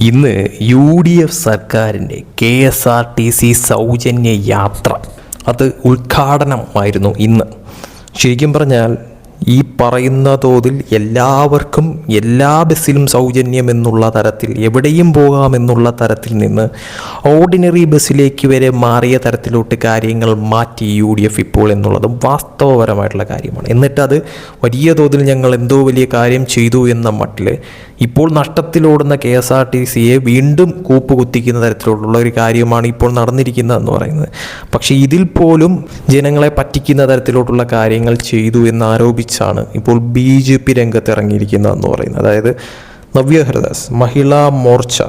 ഇന്ന് UDF സർക്കാരിൻ്റെ KSRTC സൗജന്യ യാത്ര അത് ഉദ്ഘാടനമായിരുന്നു ഇന്ന്. ശരിക്കും പറഞ്ഞാൽ ഈ പറയുന്ന തോതിൽ എല്ലാവർക്കും എല്ലാ ബസ്സിലും സൗജന്യം എന്നുള്ള തരത്തിൽ എവിടെയും പോകാമെന്നുള്ള തരത്തിൽ നിന്ന് ഓർഡിനറി ബസ്സിലേക്ക് വരെ മാറിയ തരത്തിലോട്ട് കാര്യങ്ങൾ മാറ്റി UDF ഇപ്പോൾ എന്നുള്ളതും വാസ്തവപരമായിട്ടുള്ള കാര്യമാണ്. എന്നിട്ടത് വലിയ തോതിൽ ഞങ്ങൾ എന്തോ വലിയ കാര്യം ചെയ്തു എന്ന മട്ടിൽ ഇപ്പോൾ നഷ്ടത്തിലോടുന്ന KSRTCയെ വീണ്ടും കൂപ്പുകുത്തിക്കുന്ന തരത്തിലുള്ള ഒരു കാര്യമാണ് ഇപ്പോൾ നടന്നിരിക്കുന്നതെന്ന് പറയുന്നത്. പക്ഷേ ഇതിൽ പോലും ജനങ്ങളെ പറ്റിക്കുന്ന തരത്തിലോട്ടുള്ള കാര്യങ്ങൾ ചെയ്തു എന്നാരോപിച്ചാണ് ഇപ്പോൾ BJP രംഗത്തിറങ്ങിയിരിക്കുന്നതെന്ന് പറയുന്നത്. അതായത് നവ്യ ഹരിദാസ് മഹിളാ മോർച്ച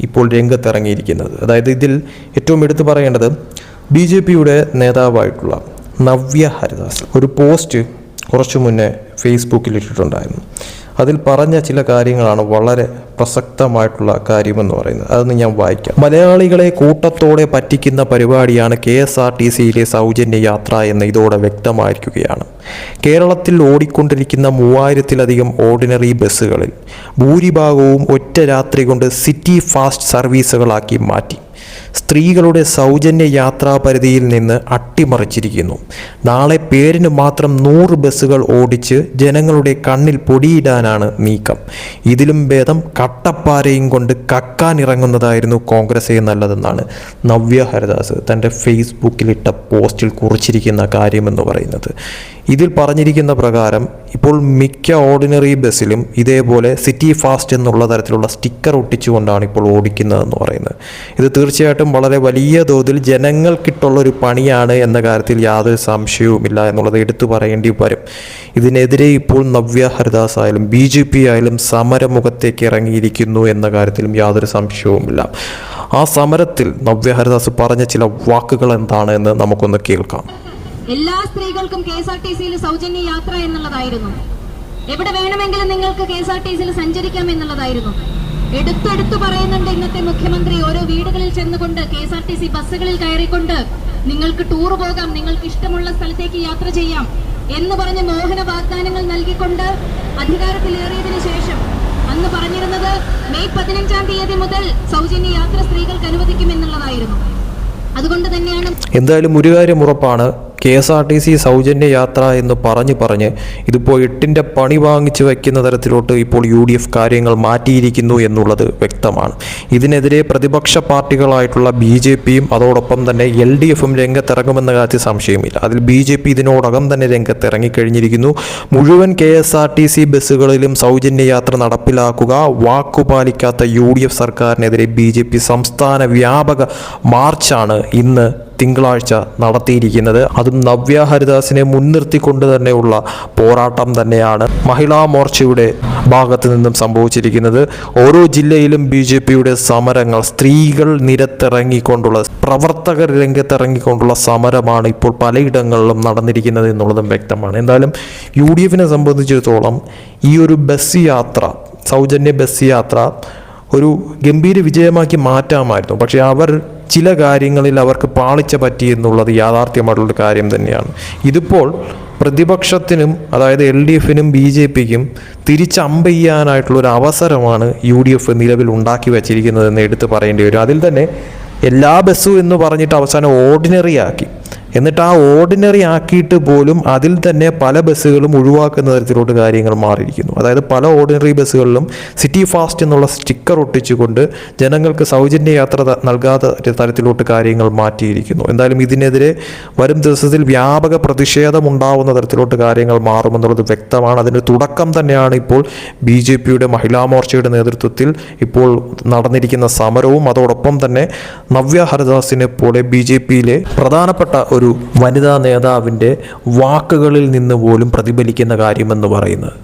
ഇപ്പോൾ രംഗത്തിറങ്ങിയിരിക്കുന്നത്. അതായത് ഇതിൽ ഏറ്റവും എടുത്തു പറയേണ്ടത് BJPയുടെ നേതാവായിട്ടുള്ള നവ്യ ഹരിദാസ് ഒരു പോസ്റ്റ് കുറച്ചു മുന്നേ ഫേസ്ബുക്കിൽ ഇട്ടിട്ടുണ്ടായിരുന്നു. അതിൽ പറഞ്ഞ ചില കാര്യങ്ങളാണ് വളരെ പ്രസക്തമായിട്ടുള്ള കാര്യമെന്ന് പറയുന്നത്. അതൊന്ന് ഞാൻ വായിക്കാം. മലയാളികളെ കൂട്ടത്തോടെ പറ്റിക്കുന്ന പരിപാടിയാണ് KSRTCയിലെ സൗജന്യ യാത്ര എന്ന് ഇതോടെ വ്യക്തമായിരിക്കുകയാണ്. കേരളത്തിൽ ഓടിക്കൊണ്ടിരിക്കുന്ന 3000-ലധികം ഓർഡിനറി ബസ്സുകളിൽ ഭൂരിഭാഗവും ഒറ്റ രാത്രി കൊണ്ട് സിറ്റി ഫാസ്റ്റ് സർവീസുകളാക്കി മാറ്റി. സ്ത്രീകളുടെ സൗജന്യ യാത്രാ പരിധിയിൽ നിന്ന് അട്ടിമറിച്ചിരിക്കുന്നു. നാളെ പേരിന് മാത്രം 100 ബസ്സുകൾ ഓടിച്ച് ജനങ്ങളുടെ കണ്ണിൽ പൊടിയിടാനാണ് നീക്കം. ഇതിലും ഭേദം കട്ടപ്പാരയും കൊണ്ട് കക്കാനിറങ്ങുന്നതായിരുന്നു കോൺഗ്രസേ നല്ലതെന്നാണ് നവ്യ ഹരിദാസ് തൻ്റെ ഫേസ്ബുക്കിലിട്ട പോസ്റ്റിൽ കുറിച്ചിരിക്കുന്ന കാര്യമെന്ന് പറയുന്നത്. ഇതിൽ പറഞ്ഞിരിക്കുന്ന പ്രകാരം ഇപ്പോൾ മിക്ക ഓർഡിനറി ബസ്സിലും ഇതേപോലെ സിറ്റി ഫാസ്റ്റ് എന്നുള്ള തരത്തിലുള്ള സ്റ്റിക്കർ ഒട്ടിച്ചുകൊണ്ടാണ് ഇപ്പോൾ ഓടിക്കുന്നതെന്ന് പറയുന്നത്. ഇത് തീർച്ചയായിട്ടും വളരെ വലിയ തോതിൽ ജനങ്ങൾക്കിട്ടുള്ളൊരു പണിയാണ് എന്ന കാര്യത്തിൽ യാതൊരു സംശയവുമില്ല എന്നുള്ളത് എടുത്തു പറയേണ്ടി വരും. ഇതിനെതിരെ ഇപ്പോൾ നവ്യ ഹരിദാസ് ആയാലും BJP ആയാലും സമരമുഖത്തേക്ക് ഇറങ്ങിയിരിക്കുന്നു എന്ന കാര്യത്തിലും യാതൊരു സംശയവുമില്ല. ആ സമരത്തിൽ നവ്യ ഹരിദാസ് പറഞ്ഞ ചില വാക്കുകൾ എന്താണ് എന്ന് നമുക്കൊന്ന് കേൾക്കാം. എല്ലാ സ്ത്രീകൾക്കും KSRTCയിൽ സൗജന്യ യാത്ര എന്നുള്ളതായിരുന്നു. എവിടെ വേണമെങ്കിലും നിങ്ങൾക്ക് KSRTCയിൽ സഞ്ചരിക്കാം എന്നുള്ളതായിരുന്നു. എടുത്തെടുത്തു പറയുന്നുണ്ട് ഇന്നത്തെ മുഖ്യമന്ത്രി. ഓരോ വീടുകളിൽ ചെന്നുകൊണ്ട് KSRTC ബസ്സുകളിൽ കയറിക്കൊണ്ട് നിങ്ങൾക്ക് ടൂർ പോകാം, നിങ്ങൾക്ക് ഇഷ്ടമുള്ള സ്ഥലത്തേക്ക് യാത്ര ചെയ്യാം എന്ന് പറഞ്ഞ് മോഹന വാഗ്ദാനങ്ങൾ നൽകിക്കൊണ്ട് അധികാരത്തിലേറിയതിനു ശേഷം അന്ന് പറഞ്ഞിരുന്നത് മെയ് 15-ാം തീയതി മുതൽ സൗജന്യ യാത്ര സ്ത്രീകൾക്ക് അനുവദിക്കുമെന്നുള്ളതായിരുന്നു. അതുകൊണ്ട് തന്നെയാണ് എന്തായാലും ഒരു കാര്യം ഉറപ്പാണ്, KSRTC സൗജന്യ യാത്ര എന്ന് പറഞ്ഞ് ഇതിപ്പോൾ 8ന്റെ പണി വാങ്ങിച്ചു വയ്ക്കുന്ന തരത്തിലോട്ട് ഇപ്പോൾ UDF കാര്യങ്ങൾ മാറ്റിയിരിക്കുന്നു എന്നുള്ളത് വ്യക്തമാണ്. ഇതിനെതിരെ പ്രതിപക്ഷ പാർട്ടികളായിട്ടുള്ള BJPയും അതോടൊപ്പം തന്നെ LDFും രംഗത്തിറങ്ങുമെന്ന കാര്യത്തിൽ സംശയമില്ല. അതിൽ BJP ഇതിനോടകം തന്നെ രംഗത്തിറങ്ങിക്കഴിഞ്ഞിരിക്കുന്നു. മുഴുവൻ KSRTC ബസ്സുകളിലും സൗജന്യ യാത്ര നടപ്പിലാക്കുക, വാക്കുപാലിക്കാത്ത UDF സർക്കാരിനെതിരെ BJP സംസ്ഥാന വ്യാപക മാർച്ചാണ് ഇന്ന് തിങ്കളാഴ്ച നടത്തിയിരിക്കുന്നത്. അതും നവ്യ ഹരിദാസിനെ മുൻനിർത്തിക്കൊണ്ട് തന്നെയുള്ള പോരാട്ടം തന്നെയാണ് മഹിളാ മോർച്ചയുടെ ഭാഗത്ത് നിന്നും സംഭവിച്ചിരിക്കുന്നത്. ഓരോ ജില്ലയിലും BJPയുടെ സമരങ്ങൾ, സ്ത്രീകൾ നിരത്തിറങ്ങിക്കൊണ്ടുള്ള, പ്രവർത്തകർ രംഗത്തിറങ്ങിക്കൊണ്ടുള്ള സമരമാണ് ഇപ്പോൾ പലയിടങ്ങളിലും നടന്നിരിക്കുന്നത് എന്നുള്ളതും വ്യക്തമാണ്. എന്തായാലും UDFനെ സംബന്ധിച്ചിടത്തോളം ഈ ഒരു ബസ് യാത്ര, സൗജന്യ ബസ് യാത്ര ഒരു ഗംഭീര വിജയമാക്കി മാറ്റാമായിരുന്നു. പക്ഷേ അവർ ചില കാര്യങ്ങളിൽ അവർക്ക് പാളിച്ച പറ്റി എന്നുള്ളത് യാഥാർത്ഥ്യമായിട്ടുള്ളൊരു കാര്യം തന്നെയാണ്. ഇതിപ്പോൾ പ്രതിപക്ഷത്തിനും അതായത് LDFനും BJPക്കും തിരിച്ചമ്പ് ചെയ്യാനായിട്ടുള്ളൊരു അവസരമാണ് UDF നിലവിൽ ഉണ്ടാക്കി വച്ചിരിക്കുന്നതെന്ന് എടുത്ത് പറയേണ്ടി വരും. അതിൽ തന്നെ എല്ലാ ബസ്സും എന്ന് പറഞ്ഞിട്ട് അവസാനം ഓർഡിനറി ആക്കി. എന്നിട്ട് ആ ഓർഡിനറി ആക്കിയിട്ട് പോലും അതിൽ തന്നെ പല ബസ്സുകളും ഒഴിവാക്കുന്ന തരത്തിലോട്ട് കാര്യങ്ങൾ മാറിയിരിക്കുന്നു. അതായത് പല ഓർഡിനറി ബസ്സുകളിലും സിറ്റി ഫാസ്റ്റ് എന്നുള്ള സ്റ്റിക്കർ ഒട്ടിച്ചുകൊണ്ട് ജനങ്ങൾക്ക് സൗജന്യ യാത്ര നൽകാത്ത തരത്തിലോട്ട് കാര്യങ്ങൾ മാറ്റിയിരിക്കുന്നു. എന്തായാലും ഇതിനെതിരെ വരും ദിവസത്തിൽ വ്യാപക പ്രതിഷേധം ഉണ്ടാവുന്ന തരത്തിലോട്ട് കാര്യങ്ങൾ മാറുമെന്നുള്ളത് വ്യക്തമാണ്. അതിൻ്റെ തുടക്കം തന്നെയാണ് ഇപ്പോൾ BJPയുടെ മഹിളാ മോർച്ചയുടെ നേതൃത്വത്തിൽ ഇപ്പോൾ നടന്നിരിക്കുന്ന സമരവും. അതോടൊപ്പം തന്നെ നവ്യ ഹരിദാസിനെ പോലെ BJPയിലെ പ്രധാനപ്പെട്ട ഒരു വനിതാ നേതാവിൻ്റെ വാക്കുകളിൽ നിന്ന് പോലും പ്രതിഫലിക്കുന്ന കാര്യമെന്ന് പറയുന്നത്.